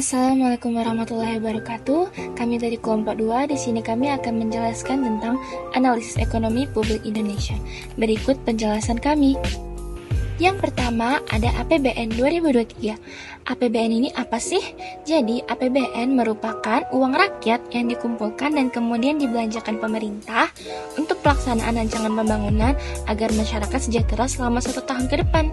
Assalamualaikum warahmatullahi wabarakatuh. Kami dari kelompok 2. Di sini kami akan menjelaskan tentang analisis ekonomi publik Indonesia. Berikut penjelasan kami. Yang pertama ada APBN 2023. APBN ini apa sih? Jadi APBN merupakan uang rakyat yang dikumpulkan dan kemudian dibelanjakan pemerintah untuk pelaksanaan rancangan pembangunan agar masyarakat sejahtera selama 1 tahun ke depan.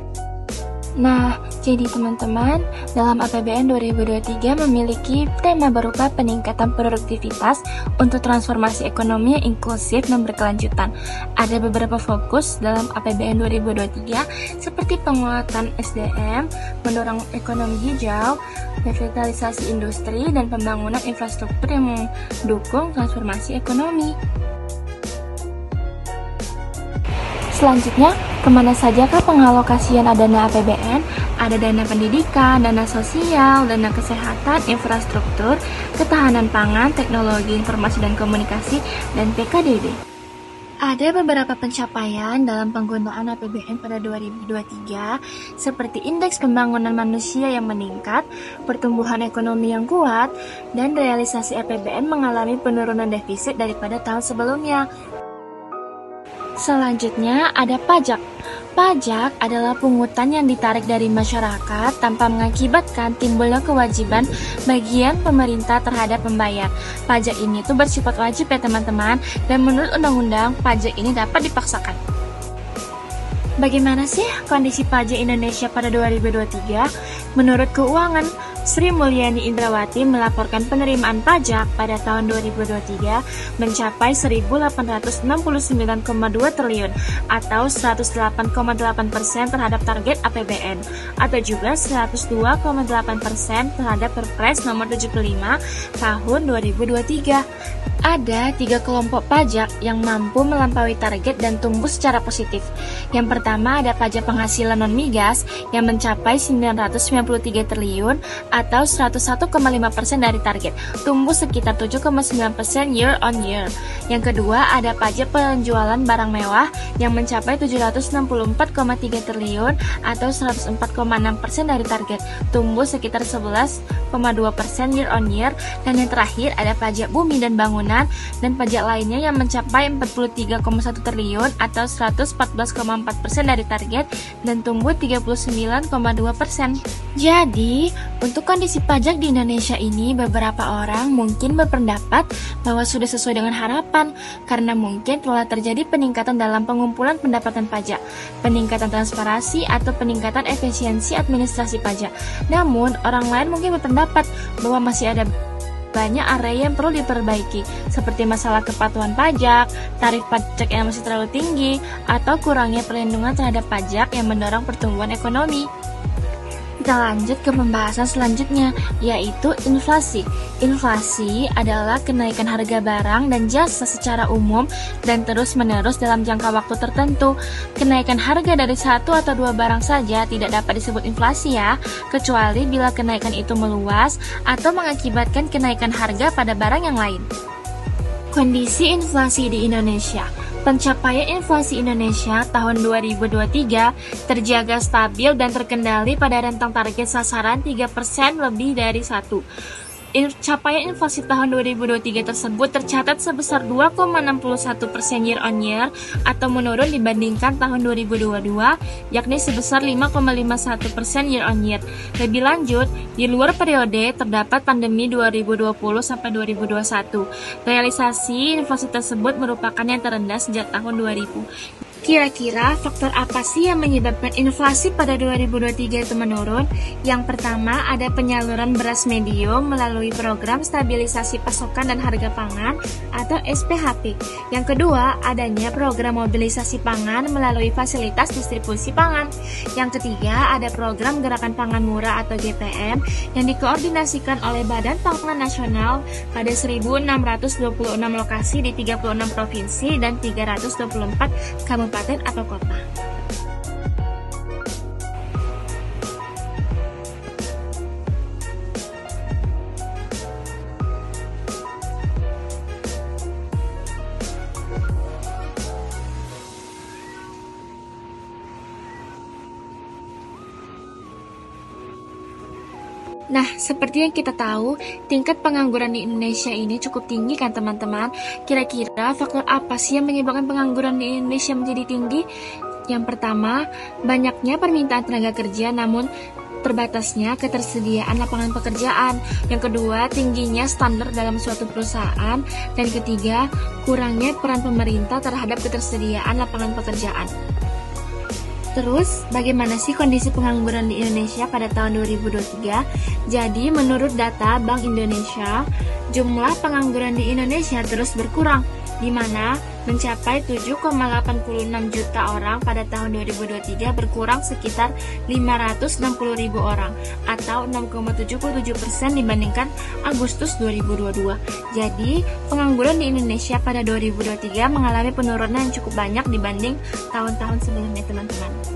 Nah, jadi teman-teman, dalam APBN 2023 memiliki tema berupa peningkatan produktivitas untuk transformasi ekonomi yang inklusif dan berkelanjutan. Ada beberapa fokus dalam APBN 2023 seperti penguatan SDM, mendorong ekonomi hijau, revitalisasi industri, dan pembangunan infrastruktur yang mendukung transformasi ekonomi. Selanjutnya, kemana sajakah pengalokasian dana APBN? Ada dana pendidikan, dana sosial, dana kesehatan, infrastruktur, ketahanan pangan, teknologi informasi dan komunikasi, dan PKDB. Ada beberapa pencapaian dalam penggunaan APBN pada 2023, seperti indeks pembangunan manusia yang meningkat, pertumbuhan ekonomi yang kuat, dan realisasi APBN mengalami penurunan defisit daripada tahun sebelumnya. Selanjutnya ada pajak. Pajak adalah pungutan yang ditarik dari masyarakat tanpa mengakibatkan timbulnya kewajiban bagian pemerintah terhadap pembayar. Pajak ini tuh bersifat wajib ya teman-teman, dan menurut undang-undang pajak ini dapat dipaksakan. Bagaimana sih kondisi pajak Indonesia pada 2023? Menurut Keuangan, Sri Mulyani Indrawati melaporkan penerimaan pajak pada tahun 2023 mencapai 1.869,2 triliun atau 108,8% terhadap target APBN atau juga 102,8% terhadap Perpres nomor 75 tahun 2023. Ada 3 kelompok pajak yang mampu melampaui target dan tumbuh secara positif. Yang pertama ada pajak penghasilan non-migas yang mencapai 993 triliun atau 101,5% dari target, tumbuh sekitar 7,9% year on year. Yang kedua ada pajak penjualan barang mewah yang mencapai 764,3 triliun atau 104,6% dari target, tumbuh sekitar 11,2% year on year. Dan yang terakhir ada pajak bumi dan bangunan dan pajak lainnya yang mencapai 43,1 triliun atau 114,4% dari target dan tumbuh 39,2%. Jadi, untuk kondisi pajak di Indonesia ini, beberapa orang mungkin berpendapat bahwa sudah sesuai dengan harapan karena mungkin telah terjadi peningkatan dalam pengumpulan pendapatan pajak, peningkatan transparansi atau peningkatan efisiensi administrasi pajak. Namun, orang lain mungkin berpendapat bahwa masih ada banyak area yang perlu diperbaiki, seperti masalah kepatuhan pajak, tarif pajak yang masih terlalu tinggi, atau kurangnya perlindungan terhadap pajak yang mendorong pertumbuhan ekonomi. Kita lanjut ke pembahasan selanjutnya, yaitu inflasi. Inflasi adalah kenaikan harga barang dan jasa secara umum dan terus-menerus dalam jangka waktu tertentu. Kenaikan harga dari 1 atau 2 barang saja tidak dapat disebut inflasi ya, kecuali bila kenaikan itu meluas atau mengakibatkan kenaikan harga pada barang yang lain. Kondisi inflasi di Indonesia. Pencapaian inflasi Indonesia tahun 2023 terjaga stabil dan terkendali pada rentang target sasaran 3% lebih dari 1. Capaian inflasi tahun 2023 tersebut tercatat sebesar 2,61% year on year atau menurun dibandingkan tahun 2022, yakni sebesar 5,51% year on year. Lebih lanjut, di luar periode terdapat pandemi 2020 sampai 2021. Realisasi inflasi tersebut merupakan yang terendah sejak tahun 2000. Kira-kira faktor apa sih yang menyebabkan inflasi pada 2023 itu menurun? Yang pertama, ada penyaluran beras medium melalui program stabilisasi pasokan dan harga pangan atau SPHP. Yang kedua, adanya program mobilisasi pangan melalui fasilitas distribusi pangan. Yang ketiga, ada program Gerakan Pangan Murah atau GPM yang dikoordinasikan oleh Badan Pangan Nasional pada 1.626 lokasi di 36 provinsi dan 324 kabupaten atau kota. Nah, seperti yang kita tahu, tingkat pengangguran di Indonesia ini cukup tinggi kan teman-teman? Kira-kira faktor apa sih yang menyebabkan pengangguran di Indonesia menjadi tinggi? Yang pertama, banyaknya permintaan tenaga kerja namun terbatasnya ketersediaan lapangan pekerjaan. Yang kedua, tingginya standar dalam suatu perusahaan. Dan ketiga, kurangnya peran pemerintah terhadap ketersediaan lapangan pekerjaan. Terus, bagaimana sih kondisi pengangguran di Indonesia pada tahun 2023? Jadi, menurut data Bank Indonesia, jumlah pengangguran di Indonesia terus berkurang, di mana mencapai 7,86 juta orang pada tahun 2023, berkurang sekitar 560.000 orang, atau 6,77% dibandingkan Agustus 2022. Jadi, pengangguran di Indonesia pada 2023 mengalami penurunan yang cukup banyak dibanding tahun-tahun sebelumnya, teman-teman.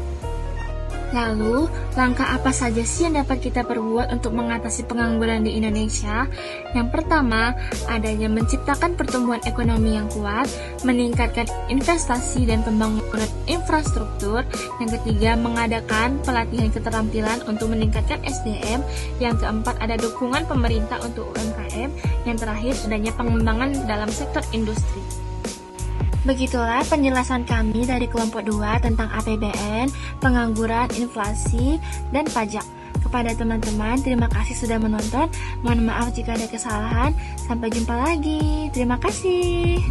Lalu, langkah apa saja sih yang dapat kita perbuat untuk mengatasi pengangguran di Indonesia? Yang pertama, adanya menciptakan pertumbuhan ekonomi yang kuat, meningkatkan investasi dan pembangunan infrastruktur. Yang ketiga, mengadakan pelatihan keterampilan untuk meningkatkan SDM. Yang keempat, ada dukungan pemerintah untuk UMKM. Yang terakhir, adanya pengembangan dalam sektor industri. Begitulah penjelasan kami dari kelompok 2 tentang APBN, pengangguran, inflasi, dan pajak. Kepada teman-teman, terima kasih sudah menonton. Mohon maaf jika ada kesalahan. Sampai jumpa lagi. Terima kasih.